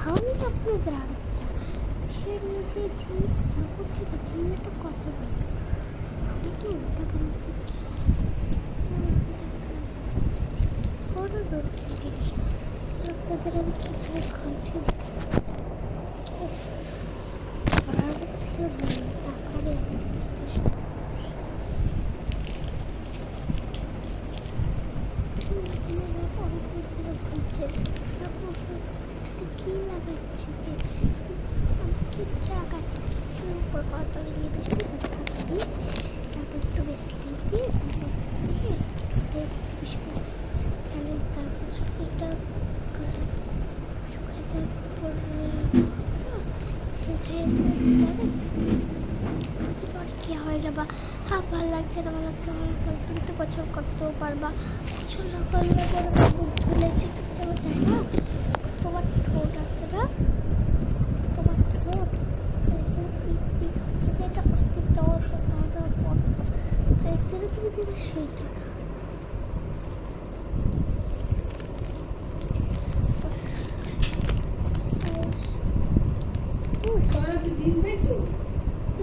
আমি আপনাদের আরেকটা সে এসেছি কোথায় যাচ্ছি আমি একটা কথা বলবো। আমি তো এটা বলতে বড় রোড আপনাদের আমি কীভাবে খুঁজছি টাকারে চেষ্টা করছি। অনেক ধরে খুঁজছে কি লাগাচ্ছি আমি কি লাগাচ্ছি উপর কত লিপস্টিক দিয়ে তারপর একটু বেশি দিয়ে তারপর এটা শুকায় যাওয়ার পর অনেক কি হয়ে যাবা ভালো লাগছে না ভালো লাগছে তুমি তো গোছল করতেও পারবা গোছল না করলে পরে মুখ ধুলে চুটুক যাওয়া যায় না। তোমার ঠোঁট আছে না তোমার ঠোঁট এটা অস্তিত্ব দেওয়া দেওয়ার পর একদিনে তুমি দিবে সেইটা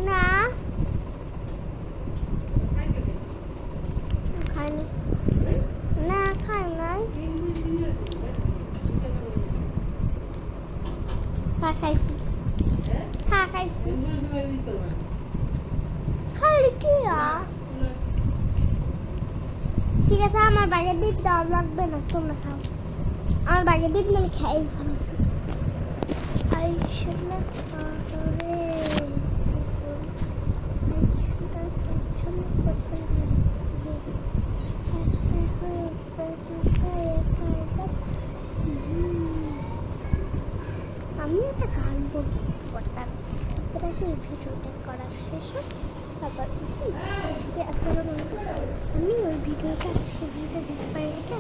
না খাইনি না খাই নাই খাইছি খাইছি খাইলে কি ঠিক আছে আমার বাগে দ্বীপ দেওয়া লাগবে না তোমরা খাও আমার বাগে দ্বীপ আমি খাই ফেলেছি আমি একটা গান করতাম এটাকে ভিডিওটা করা শেষ হোক তারপর আজকে আসলে আমি ওই ভিডিওটা আজকে দিতে পারি এটা